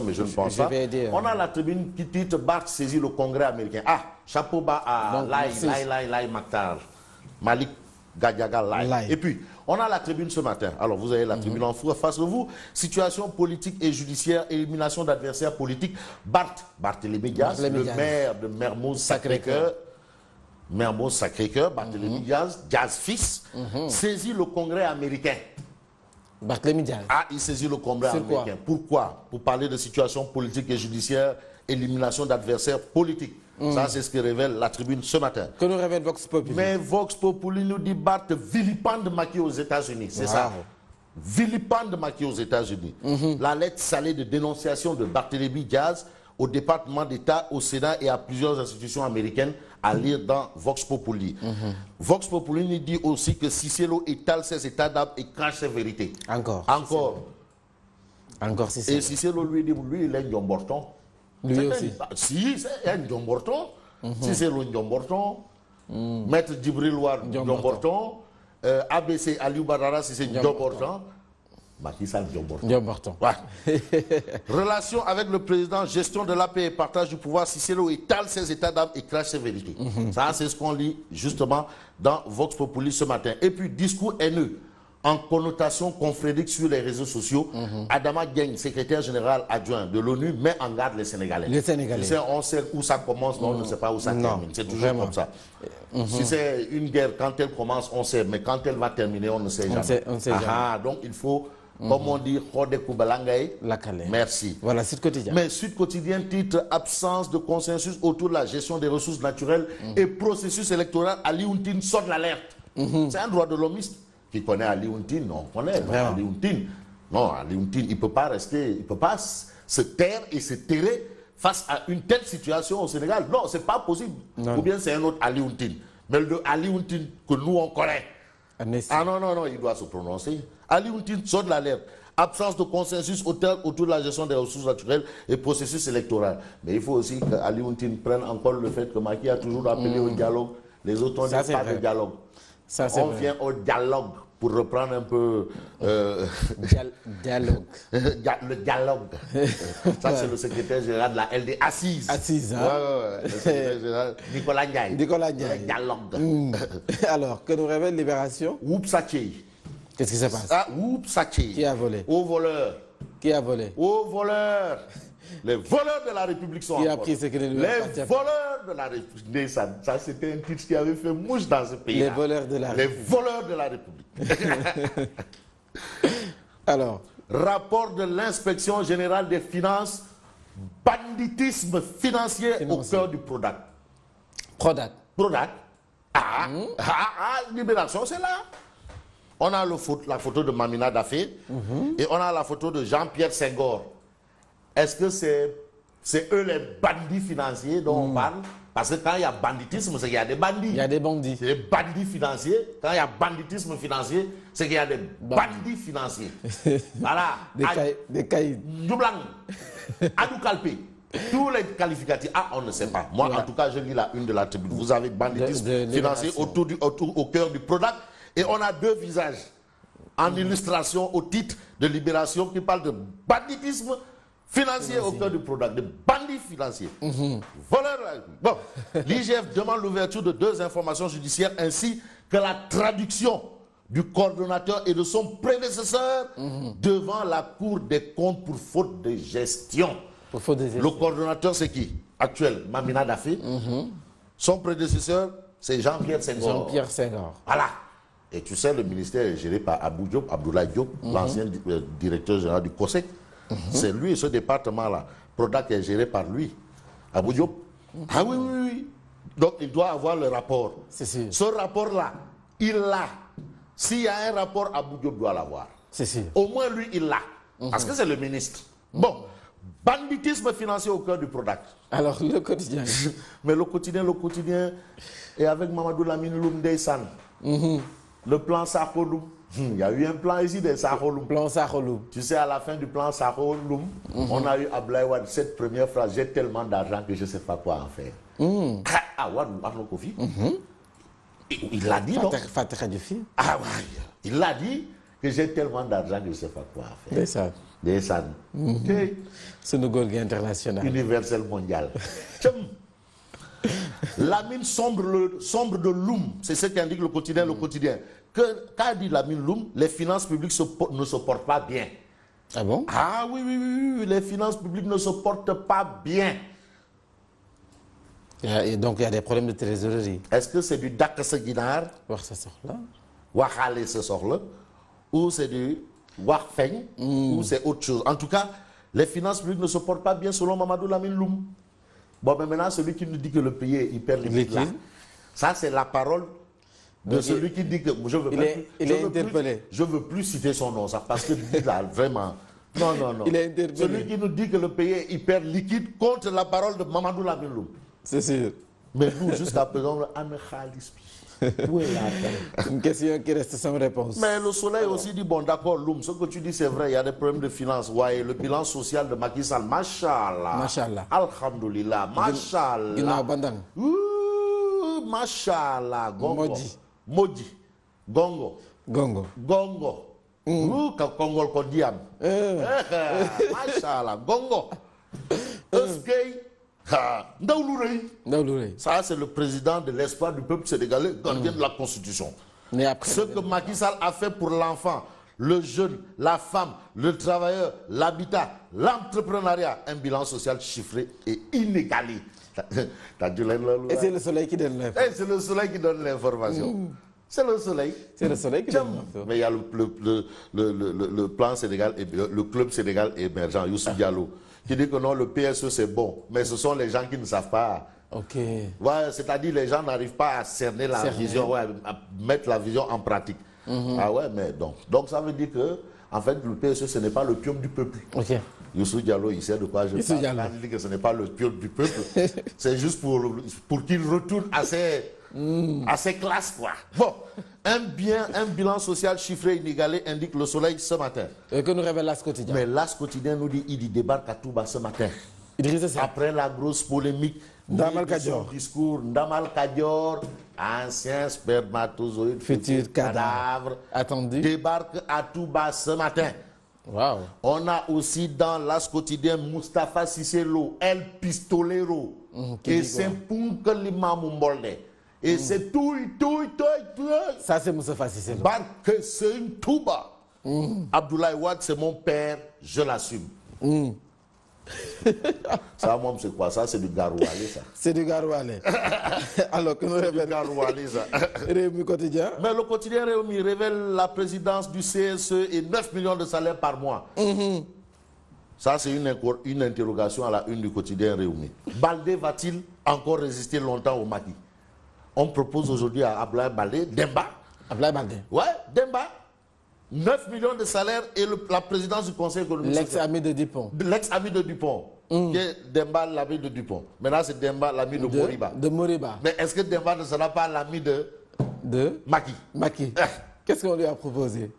mais je ne pense pas. On a la tribune qui titre Barth saisit le Congrès américain. Ah, chapeau bas à Lai Maktar, Malik Gadiaga Lai. Et puis, on a la tribune ce matin. Alors, vous avez la tribune en face de vous. Situation politique et judiciaire, élimination d'adversaires politiques. Barthélémy Diaz, le maire de Mermoz-Sacré-Cœur. Mermoz-Sacré-Cœur, Barthélémy Diaz, Diaz fils, saisit le Congrès américain. Barthélémy Diaz. Ah, il saisit le Congrès américain. Pourquoi? Pour parler de situation politique et judiciaire, élimination d'adversaires politiques. Ça, c'est ce que révèle la tribune ce matin. Que nous révèle Vox Populi. Mais Vox Populi nous dit Barth vilipende Macky aux États-Unis. C'est ça. Vilipende Macky aux États-Unis. La lettre salée de dénonciation de Barthélémy Diaz au département d'État, au Sénat et à plusieurs institutions américaines à lire dans Vox Populi. Vox Populi nous dit aussi que Cicelo étale ses états d'âme et crache ses vérités. Encore Cicelo. Et Cicelo lui dit, lui il est Ndiomborton. Lui aussi. Si, c'est un Ndiomborton. Cicelo Ndiomborton. Maître Djibril War Ndiomborton. ABC Aliou Badara, si c'est Ndiomborton. Macky Sall Ndiomborton. Ouais. Relation avec le président, gestion de la paix et partage du pouvoir, Cicelo étale ses états d'âme et crache ses vérités. Ça, c'est ce qu'on lit justement dans Vox Populi ce matin. Et puis, discours haineux en connotation confrédique sur les réseaux sociaux. Adama Dieng, secrétaire général adjoint de l'ONU, met en garde les Sénégalais. Les Sénégalais. Tu sais, on sait où ça commence, mais on ne sait pas où ça termine. C'est toujours comme ça. Si c'est une guerre, quand elle commence, on sait, mais quand elle va terminer, on ne sait jamais. On sait jamais. Donc, il faut... Comme on dit, merci. Voilà, Sud Quotidien. Mais Sud Quotidien titre absence de consensus autour de la gestion des ressources naturelles et processus électoral. Ali Ountin sort de l'alerte. C'est un droit de l'homiste qui connaît Ali Ountin. On connaît Ali Ountin. Non, Ali Ountin, il ne peut pas rester, il ne peut pas se taire et se terrer face à une telle situation au Sénégal. Non, ce n'est pas possible. Ou bien c'est un autre Ali Ountin. Mais le Ali Ountin que nous on connaît. Ah non, il doit se prononcer. Ali Ountin sort de l'alerte. Absence de consensus autour de la gestion des ressources naturelles et processus électoral. Mais il faut aussi que Ali Ountin prenne encore le fait que Macky a toujours appelé au dialogue. Les autres, on ne dit pas de dialogue. On vient au dialogue pour reprendre un peu... Dialogue. Le dialogue. Ça, c'est le secrétaire général de la LD Assise. Assise, hein? Ouais. Le secrétaire général Nicolas Ndiaye. Le dialogue. Alors, que nous révèle Libération? Oupsaché. Qu'est-ce qui se passe? Ah, Oupsaché. Qui a volé? Au voleur. Qui a volé? Au voleur. Les voleurs de la République sont qui a pris ce que les voleurs de la République. Ça, c'était un titre qui avait fait mouche dans ce pays. Les voleurs de la République. Les voleurs de la République. Alors, rapport de l'inspection générale des finances, banditisme financier au cœur du Prodac. Prodac. Libération, c'est là. On a la photo de Mamina Dafé et on a la photo de Jean-Pierre Senghor. Est-ce que c'est eux les bandits financiers dont on parle? Parce que quand il y a banditisme, c'est qu'il y a des bandits. Il y a des bandits. C'est des bandits financiers. Quand il y a banditisme financier, c'est qu'il y a des bandits financiers. Voilà. Des caïds. Djoublang, Adou Kalpé. Tous les qualificatifs. Ah, on ne sait pas. Moi, en tout cas, je lis la une de la tribune. Vous avez banditisme financier au cœur du Prodac. Et on a deux visages en illustration au titre de Libération qui parle de banditisme financier au cœur du Prodac, de bandits financiers. Voleurs. Bon, l'IGF demande l'ouverture de 2 informations judiciaires ainsi que la traduction du coordonnateur et de son prédécesseur devant la Cour des comptes pour faute de gestion. Le coordonnateur, c'est qui? Actuel, Mamina Dafé. Son prédécesseur, c'est Jean-Pierre Senghor. Jean-Pierre Senghor. Voilà. Et tu sais, le ministère est géré par Abdoulaye Diop, l'ancien directeur général du COSEC. C'est lui, ce département-là. Prodac est géré par lui. Abou Diop. Ah oui. Donc, il doit avoir le rapport. Ce rapport-là, il l'a. S'il y a un rapport, Abou Diop doit l'avoir. Au moins, lui, il l'a. Parce que c'est le ministre. Bon, banditisme financier au cœur du Prodac. Alors, le quotidien. Mais le quotidien est avec Mamadou Lamine Loum Deysan. Le plan Sakho-Loum. Il y a eu un plan ici de Sakho-Loum. Tu sais, à la fin du plan Sakho-Loum, on a eu Abdoulaye Wade cette première phrase: j'ai tellement d'argent que je ne sais pas quoi en faire. Il l'a dit, non? Fatih Khadiofi. Ah ouais, il l'a dit. que j'ai tellement d'argent que je ne sais pas quoi faire. Ndeysaan. Ndeysaan. Ok. Sunu góor gi international. Universel mondial. La mine sombre de Loum, c'est ce qu'indique le quotidien. Le quotidien. Qu'a dit la mine Loum? Les finances publiques ne se portent pas bien. Ah bon? Ah oui, les finances publiques ne se portent pas bien. Et donc il y a des problèmes de trésorerie. Est-ce que c'est du Dakar Guinar, wax sa soxla. Waxale ce sort-là, ou c'est du Waxfeng, ou c'est autre chose? En tout cas, les finances publiques ne se portent pas bien selon Mamadou Lamine Loum. Bon, mais maintenant, celui qui nous dit que le pays est hyper liquide, là, ça c'est la parole de donc celui qui dit que je veux plus citer son nom, ça, parce que là, vraiment. Non. Il est interpellé. Celui qui nous dit que le pays est hyper liquide contre la parole de Mamadou Lamine Loum. C'est sûr. Mais nous, jusqu'à présent, le Khalis. Où est la Une question qui reste sans réponse. Mais le soleil aussi dit, bon d'accord, Loum, ce que tu dis c'est vrai, il y a des problèmes de finances. Ouais, le bilan social de Macky Sall, Machallah. Machallah. Alhamdulillah, Machallah. Ginnaaw bandang. Machallah. Gongo. Modi. Gongo. Kongol ko diam. Machallah. Gongo. Eskay. Ndaw lu rëy. Ça c'est le président de l'espoir du peuple sénégalais, gardien de la Constitution. Mais après, ce que Macky Sall a fait pour l'enfant, le jeune, la femme, le travailleur, l'habitat, l'entrepreneuriat, un bilan social chiffré et inégalé. Et c'est le soleil qui donne l'information. Et c'est le soleil qui donne l'information. C'est le soleil. C'est le soleil qui donne l'information. Mais il y a le plan Sénégal, le club Sénégal émergent, Youssou Diallo, qui dit que non, le PSE c'est bon, mais ce sont les gens qui ne savent pas. Ok. Ouais, c'est-à-dire les gens n'arrivent pas à cerner la vision, ouais, à mettre la vision en pratique. Ah ouais, mais donc ça veut dire que en fait le PSE ce n'est pas le pion du peuple. Ok. Youssou Diallo, il sait de quoi je parle. Quand il dit que ce n'est pas le pion du peuple, c'est juste pour qu'il retourne à ses classes, quoi. Bon, un bilan social chiffré inégalé indique le soleil ce matin. Et que nous révèle l'As quotidien. Mais l'As quotidien nous dit il débarque à Touba ce matin. Après la grosse polémique, Ndamal Kadior. Son discours, Ndamal Kadior, ancien spermatozoïde, futur cadavre, attendu, débarque à Touba ce matin. Wow. On a aussi dans l'As quotidien Moustapha Cissé Lo, El Pistolero, et c'est Punka Limamou Mbolde. Et c'est tout. Ça c'est Moustapha Cissé Lo. Barke c'est une Touba. Abdoulaye Wade c'est mon père, je l'assume. Ça, moi, c'est quoi? Ça, c'est du garoualé, ça. C'est du garoualé. Alors que nous révèle du garoualé, ça. Réumi quotidien. Mais le quotidien Réumi révèle la présidence du CSE et 9 millions de salaires par mois. Ça, c'est une interrogation à la une du quotidien Réumi. Baldé va-t-il encore résister longtemps au Macky? On propose aujourd'hui à Abdoulaye Baldé, Demba. Abdoulaye Baldé. Ouais, Demba. 9 millions de salaires et la présidence du conseil économique. L'ex-ami de Dupont. L'ex-ami de Dupont. Qui est Demba, l'ami de Dupont. Maintenant, c'est Demba, l'ami de Moriba. De Moriba. Mais est-ce que Demba ne sera pas l'ami de Macky. Qu'est-ce qu'on lui a proposé?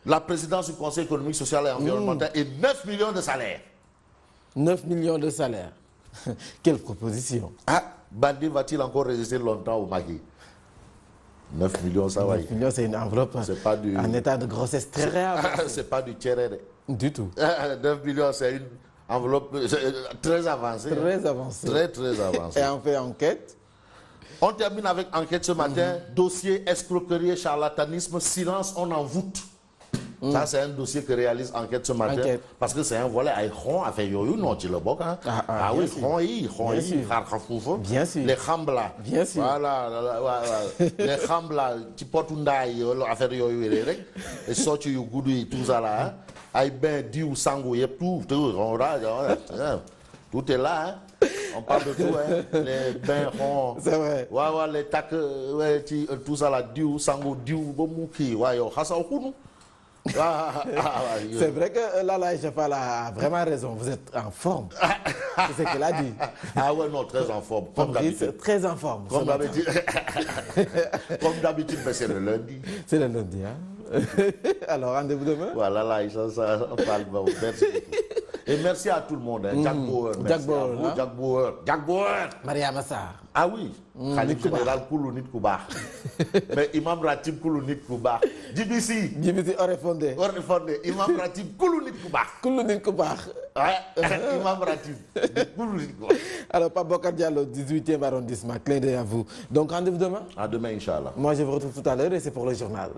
La présidence du conseil économique, social et environnemental et 9 millions de salaires. 9 millions de salaires. Quelle proposition. Baldé va-t-il encore résister longtemps au Macky? 9 millions, ça va. 9 millions, c'est une enveloppe en état de grossesse très rare. C'est pas du tchéré. Du tout. 9 millions, c'est une enveloppe très avancée. Très avancée. Très avancée. Et on fait enquête. On termine avec enquête ce matin. Dossier escroquerie, charlatanisme, silence, on en voûte. Ça, c'est un dossier que réalise enquête ce matin. Parce que c'est un volet à Iron, à faire yoyou, non, tu le vois. Ah oui, bien sûr. Les Khambla. Bien sûr. Voilà. Les Khambla, tu portes une daille, à faire yoyou, et sorti you goudou, tout ça là. Aïe ben, diou, sango, yep, tout est là. On parle de tout, les bains ronds. C'est vrai. Ouais, les tacs, tout ça là, diou, sango, diou, bomouki, ouais, yo, khasa okounou. C'est vrai que Lala Echefal a vraiment raison. Vous êtes en forme. C'est ce qu'elle a dit. Ah ouais, non, très en forme. Comme d'habitude. Très en forme. Comme d'habitude. Comme d'habitude, mais c'est le lundi. C'est le lundi, hein. Alors, rendez-vous demain. Voilà, là, ça, on parle. Merci beaucoup. Et merci à tout le monde. Jack Bauer. Jack Bauer, merci à vous, Jack Bauer. Jack Bauer. Mariama Sarr. Ah oui. Khalif général Koulou Nit ku baax. Mais Imam Ratib Koulou Nit ku baax. JBC. JBC Orefondé. Orefondé. Imam Ratib Koulou Nit ku baax. Koulou Nit ku baax. Ouais. Imam Ratib Koulou Nit ku baax. Alors, Pape Bokar Diallo, 18e arrondissement. Clin d'œil à vous. Donc, rendez-vous demain? À demain, Inch'Allah. Moi, je vous retrouve tout à l'heure et c'est pour le journal.